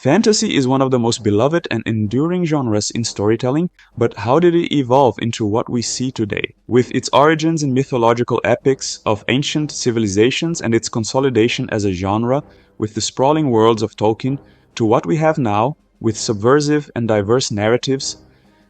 Fantasy is one of the most beloved and enduring genres in storytelling, but how did it evolve into what we see today? With its origins in mythological epics of ancient civilizations and its consolidation as a genre with the sprawling worlds of Tolkien, to what we have now, with subversive and diverse narratives,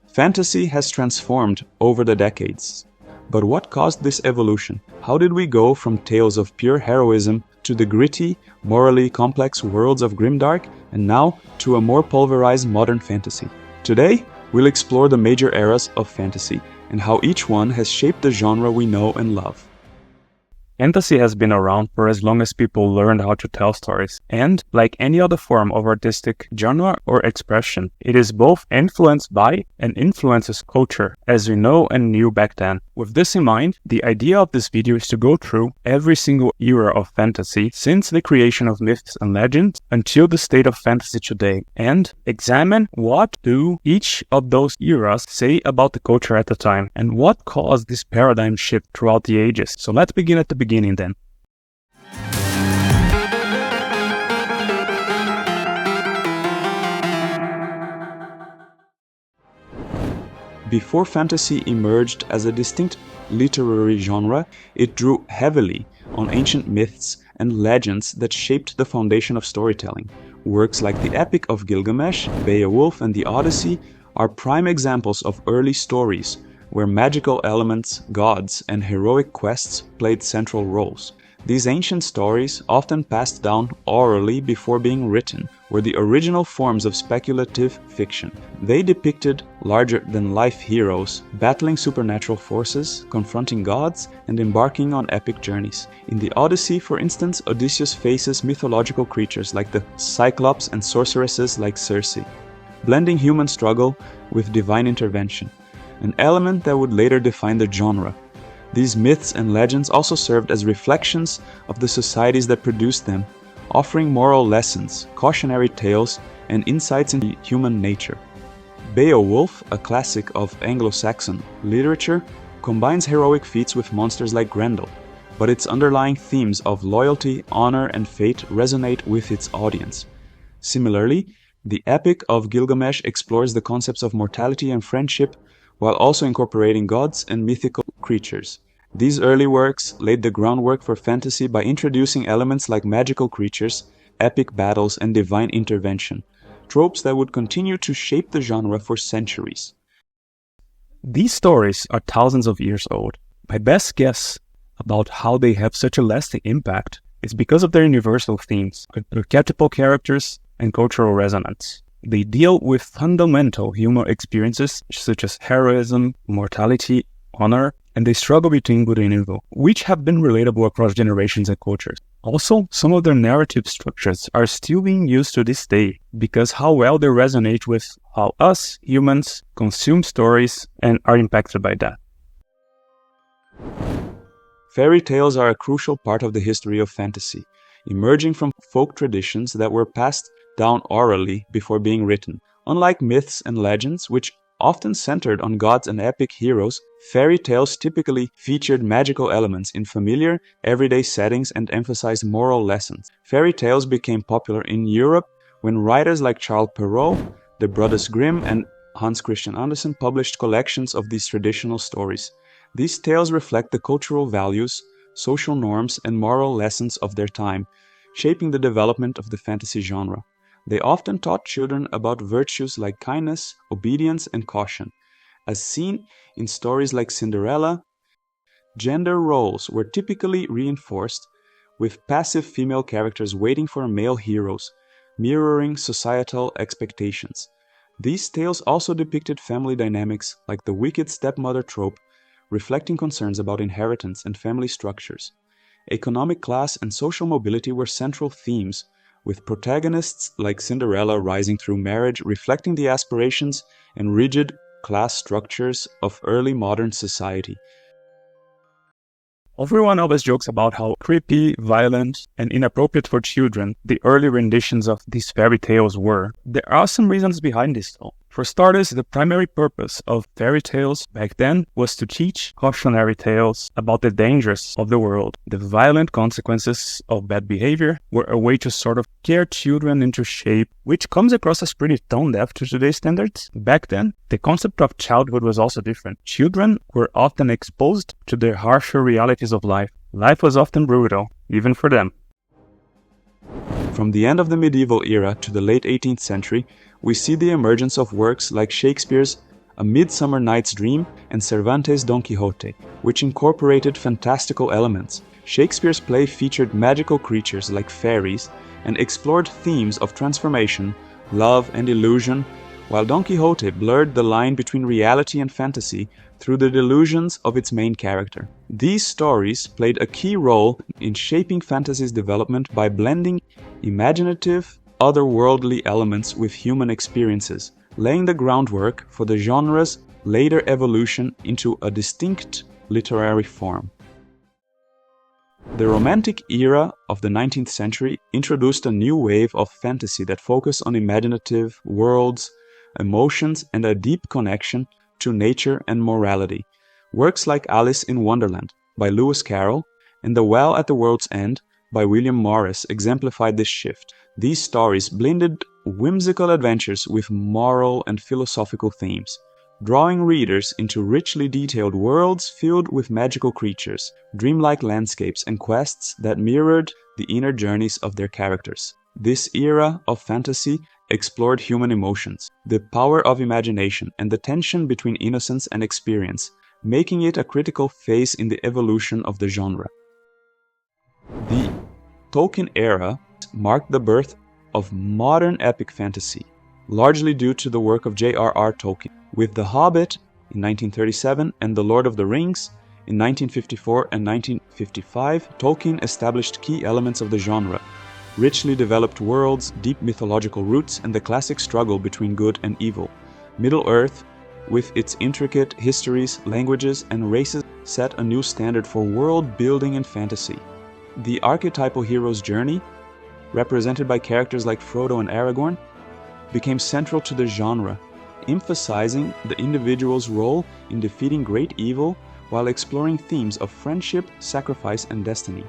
fantasy has transformed over the decades. But what caused this evolution? How did we go from tales of pure heroism to the gritty, morally complex worlds of Grimdark, and now to a more pulverized modern fantasy? Today, we'll explore the major eras of fantasy and how each one has shaped the genre we know and love. Fantasy has been around for as long as people learned how to tell stories, and, like any other form of artistic genre or expression, it is both influenced by and influences culture, as we know and knew back then. With this in mind, the idea of this video is to go through every single era of fantasy since the creation of myths and legends until the state of fantasy today, and examine what do each of those eras say about the culture at the time, and what caused this paradigm shift throughout the ages. So let's begin at the beginning then. Before fantasy emerged as a distinct literary genre, it drew heavily on ancient myths and legends that shaped the foundation of storytelling. Works like the Epic of Gilgamesh, Beowulf, and the Odyssey are prime examples of early stories where magical elements, gods, and heroic quests played central roles. These ancient stories, often passed down orally before being written, were the original forms of speculative fiction. They depicted larger-than-life heroes, battling supernatural forces, confronting gods, and embarking on epic journeys. In the Odyssey, for instance, Odysseus faces mythological creatures like the Cyclops and sorceresses like Circe, blending human struggle with divine intervention, an element that would later define the genre. These myths and legends also served as reflections of the societies that produced them, offering moral lessons, cautionary tales, and insights into human nature. Beowulf, a classic of Anglo-Saxon literature, combines heroic feats with monsters like Grendel, but its underlying themes of loyalty, honor, and fate resonate with its audience. Similarly, the Epic of Gilgamesh explores the concepts of mortality and friendship, while also incorporating gods and mythical creatures. These early works laid the groundwork for fantasy by introducing elements like magical creatures, epic battles, and divine intervention, tropes that would continue to shape the genre for centuries. These stories are thousands of years old. My best guess about how they have such a lasting impact is because of their universal themes, archetypal characters, and cultural resonance. They deal with fundamental human experiences such as heroism, mortality, honor, and the struggle between good and evil, which have been relatable across generations and cultures. Also, some of their narrative structures are still being used to this day because how well they resonate with how us, humans, consume stories and are impacted by that. Fairy tales are a crucial part of the history of fantasy, emerging from folk traditions that were passed down orally before being written. Unlike myths and legends, which often centered on gods and epic heroes, fairy tales typically featured magical elements in familiar, everyday settings and emphasized moral lessons. Fairy tales became popular in Europe when writers like Charles Perrault, the Brothers Grimm, and Hans Christian Andersen published collections of these traditional stories. These tales reflect the cultural values, social norms, and moral lessons of their time, shaping the development of the fantasy genre. They often taught children about virtues like kindness, obedience, and caution. As seen in stories like Cinderella, gender roles were typically reinforced, with passive female characters waiting for male heroes, mirroring societal expectations. These tales also depicted family dynamics like the wicked stepmother trope, reflecting concerns about inheritance and family structures. Economic class and social mobility were central themes, with protagonists like Cinderella rising through marriage reflecting the aspirations and rigid class structures of early modern society. Everyone always jokes about how creepy, violent, and inappropriate for children the early renditions of these fairy tales were. There are some reasons behind this though. For starters, the primary purpose of fairy tales back then was to teach cautionary tales about the dangers of the world. The violent consequences of bad behavior were a way to sort of scare children into shape, which comes across as pretty tone-deaf to today's standards. Back then, the concept of childhood was also different. Children were often exposed to the harsher realities of life. Life was often brutal, even for them. From the end of the medieval era to the late 18th century, we see the emergence of works like Shakespeare's A Midsummer Night's Dream and Cervantes' Don Quixote, which incorporated fantastical elements. Shakespeare's play featured magical creatures like fairies and explored themes of transformation, love, and illusion, while Don Quixote blurred the line between reality and fantasy through the delusions of its main character. These stories played a key role in shaping fantasy's development by blending imaginative, otherworldly elements with human experiences, laying the groundwork for the genre's later evolution into a distinct literary form. The Romantic era of the 19th century introduced a new wave of fantasy that focused on imaginative worlds, emotions, and a deep connection to nature and morality. Works like Alice in Wonderland by Lewis Carroll and The Well at the World's End by William Morris exemplified this shift. These stories blended whimsical adventures with moral and philosophical themes, drawing readers into richly detailed worlds filled with magical creatures, dreamlike landscapes, and quests that mirrored the inner journeys of their characters. This era of fantasy explored human emotions, the power of imagination, and the tension between innocence and experience, making it a critical phase in the evolution of the genre. The Tolkien era marked the birth of modern epic fantasy, largely due to the work of J.R.R. Tolkien. With The Hobbit in 1937 and The Lord of the Rings in 1954 and 1955, Tolkien established key elements of the genre: richly developed worlds, deep mythological roots, and the classic struggle between good and evil. Middle-earth, with its intricate histories, languages, and races, set a new standard for world-building and fantasy. The archetypal hero's journey, represented by characters like Frodo and Aragorn, became central to the genre, emphasizing the individual's role in defeating great evil while exploring themes of friendship, sacrifice, and destiny.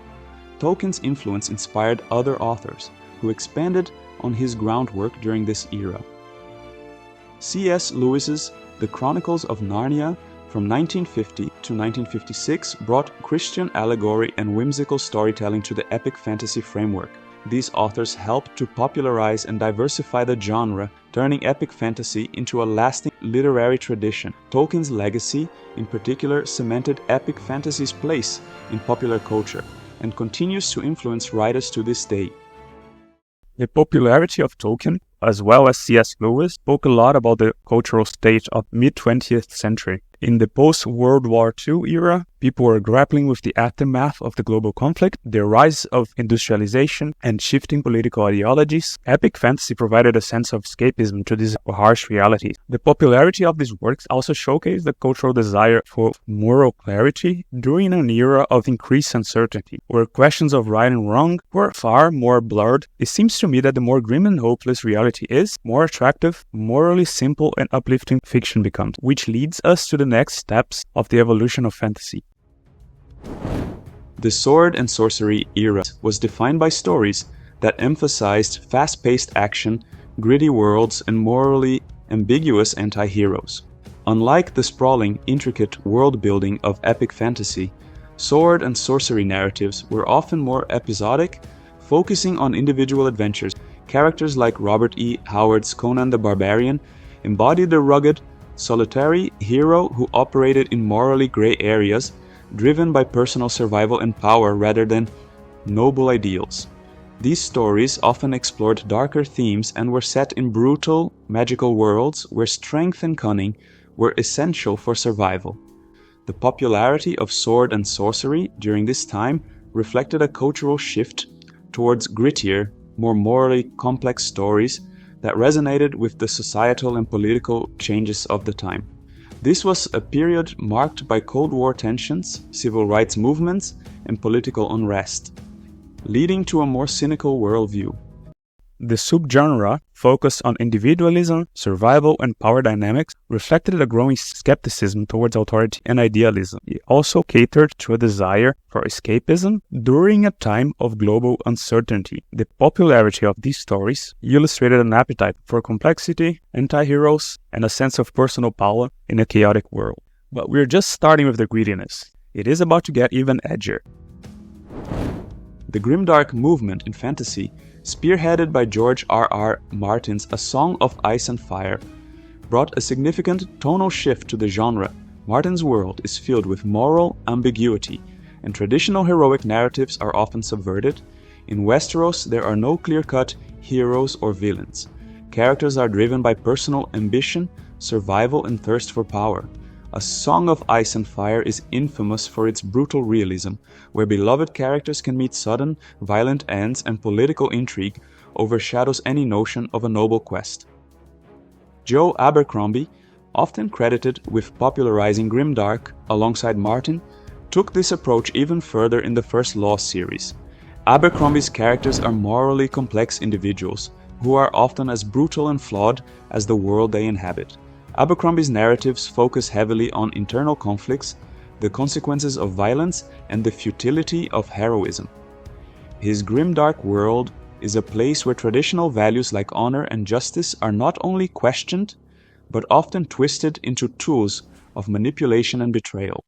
Tolkien's influence inspired other authors, who expanded on his groundwork during this era. C.S. Lewis's The Chronicles of Narnia from 1950 to 1956 brought Christian allegory and whimsical storytelling to the epic fantasy framework. These authors helped to popularize and diversify the genre, turning epic fantasy into a lasting literary tradition. Tolkien's legacy, in particular, cemented epic fantasy's place in popular culture and continues to influence writers to this day. The popularity of Tolkien, as well as C.S. Lewis, spoke a lot about the cultural state of mid-20th century. In the post-World War II era, people were grappling with the aftermath of the global conflict, the rise of industrialization, and shifting political ideologies. Epic fantasy provided a sense of escapism to these harsh realities. The popularity of these works also showcased the cultural desire for moral clarity during an era of increased uncertainty, where questions of right and wrong were far more blurred. It seems to me that the more grim and hopeless reality is, more attractive, morally simple, and uplifting fiction becomes, which leads us to the next steps of the evolution of fantasy. The sword and sorcery era was defined by stories that emphasized fast-paced action, gritty worlds, and morally ambiguous anti-heroes. Unlike the sprawling, intricate world-building of epic fantasy, sword and sorcery narratives were often more episodic, focusing on individual adventures. Characters like Robert E. Howard's Conan the Barbarian embodied the rugged, solitary hero who operated in morally gray areas, driven by personal survival and power rather than noble ideals. These stories often explored darker themes and were set in brutal, magical worlds where strength and cunning were essential for survival. The popularity of sword and sorcery during this time reflected a cultural shift towards grittier, more morally complex stories that resonated with the societal and political changes of the time. This was a period marked by Cold War tensions, civil rights movements, and political unrest, leading to a more cynical worldview. The subgenre focused on individualism, survival, and power dynamics, reflected a growing skepticism towards authority and idealism. It also catered to a desire for escapism during a time of global uncertainty. The popularity of these stories illustrated an appetite for complexity, anti-heroes, and a sense of personal power in a chaotic world. But we're just starting with the greediness. It is about to get even edgier. The Grimdark Movement in fantasy, spearheaded by George R.R. Martin's A Song of Ice and Fire, brought a significant tonal shift to the genre. Martin's world is filled with moral ambiguity, and traditional heroic narratives are often subverted. In Westeros, there are no clear-cut heroes or villains. Characters are driven by personal ambition, survival, and thirst for power. A Song of Ice and Fire is infamous for its brutal realism, where beloved characters can meet sudden, violent ends and political intrigue overshadows any notion of a noble quest. Joe Abercrombie, often credited with popularizing Grimdark alongside Martin, took this approach even further in the first Law series. Abercrombie's characters are morally complex individuals, who are often as brutal and flawed as the world they inhabit. Abercrombie's narratives focus heavily on internal conflicts, the consequences of violence, and the futility of heroism. His grimdark world is a place where traditional values like honor and justice are not only questioned, but often twisted into tools of manipulation and betrayal.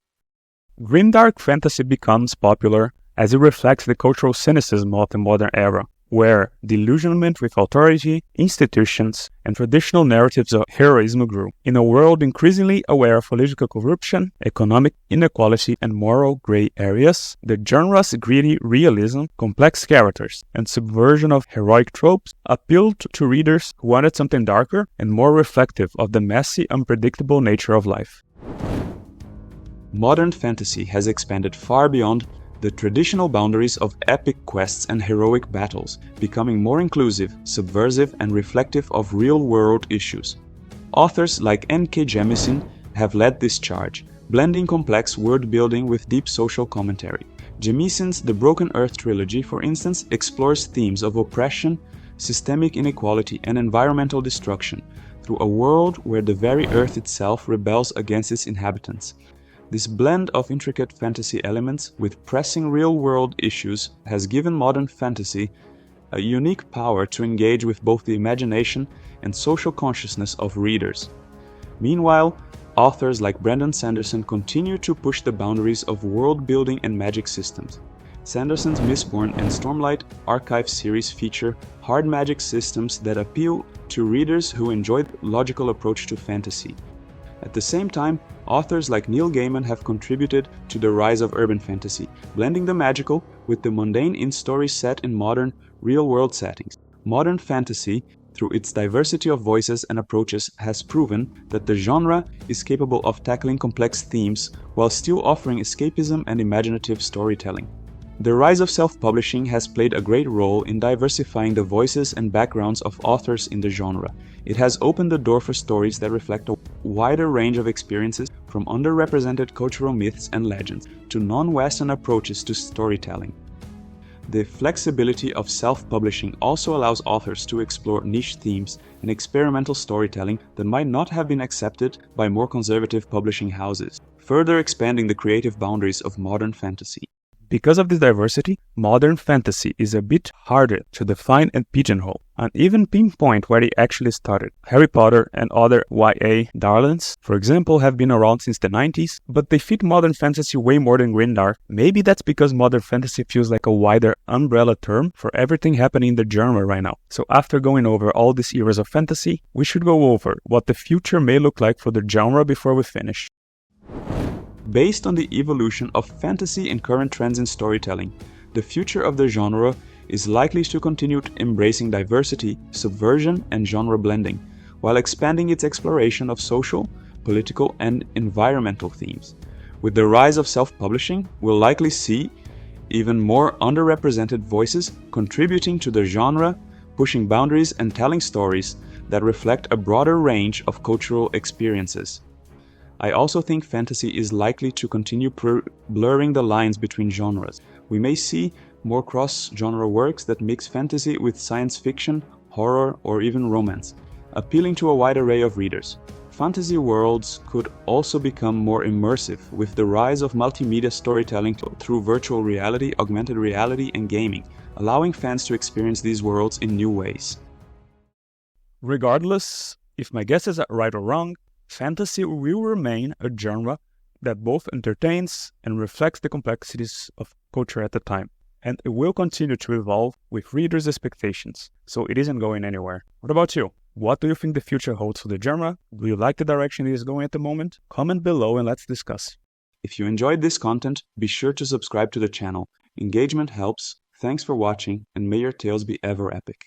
Grimdark fantasy becomes popular as it reflects the cultural cynicism of the modern era, where disillusionment with authority, institutions, and traditional narratives of heroism grew. In a world increasingly aware of political corruption, economic inequality, and moral gray areas, the genre's greedy realism, complex characters, and subversion of heroic tropes appealed to readers who wanted something darker and more reflective of the messy, unpredictable nature of life. Modern fantasy has expanded far beyond the traditional boundaries of epic quests and heroic battles, becoming more inclusive, subversive, and reflective of real-world issues. Authors like N.K. Jemisin have led this charge, blending complex world-building with deep social commentary. Jemisin's The Broken Earth trilogy, for instance, explores themes of oppression, systemic inequality, and environmental destruction through a world where the very earth itself rebels against its inhabitants. This blend of intricate fantasy elements with pressing real-world issues has given modern fantasy a unique power to engage with both the imagination and social consciousness of readers. Meanwhile, authors like Brandon Sanderson continue to push the boundaries of world-building and magic systems. Sanderson's Mistborn and Stormlight Archive series feature hard magic systems that appeal to readers who enjoy the logical approach to fantasy. At the same time, authors like Neil Gaiman have contributed to the rise of urban fantasy, blending the magical with the mundane in stories set in modern, real-world settings. Modern fantasy, through its diversity of voices and approaches, has proven that the genre is capable of tackling complex themes while still offering escapism and imaginative storytelling. The rise of self-publishing has played a great role in diversifying the voices and backgrounds of authors in the genre. It has opened the door for stories that reflect a wider range of experiences, from underrepresented cultural myths and legends to non-Western approaches to storytelling. The flexibility of self-publishing also allows authors to explore niche themes and experimental storytelling that might not have been accepted by more conservative publishing houses, further expanding the creative boundaries of modern fantasy. Because of this diversity, modern fantasy is a bit harder to define and pigeonhole, and even pinpoint where it actually started. Harry Potter and other YA darlings, for example, have been around since the 90s, but they fit modern fantasy way more than Grimdark. Maybe that's because modern fantasy feels like a wider umbrella term for everything happening in the genre right now. So after going over all these eras of fantasy, we should go over what the future may look like for the genre before we finish. Based on the evolution of fantasy and current trends in storytelling, the future of the genre is likely to continue embracing diversity, subversion, and genre blending, while expanding its exploration of social, political, and environmental themes. With the rise of self-publishing, we'll likely see even more underrepresented voices contributing to the genre, pushing boundaries and telling stories that reflect a broader range of cultural experiences. I also think fantasy is likely to continue blurring the lines between genres. We may see more cross-genre works that mix fantasy with science fiction, horror, or even romance, appealing to a wide array of readers. Fantasy worlds could also become more immersive with the rise of multimedia storytelling through virtual reality, augmented reality, and gaming, allowing fans to experience these worlds in new ways. Regardless if my guess is right or wrong, fantasy will remain a genre that both entertains and reflects the complexities of culture at the time. And it will continue to evolve with readers' expectations, so it isn't going anywhere. What about you? What do you think the future holds for the genre? Do you like the direction it is going at the moment? Comment below and let's discuss. If you enjoyed this content, be sure to subscribe to the channel. Engagement helps. Thanks for watching, and may your tales be ever epic.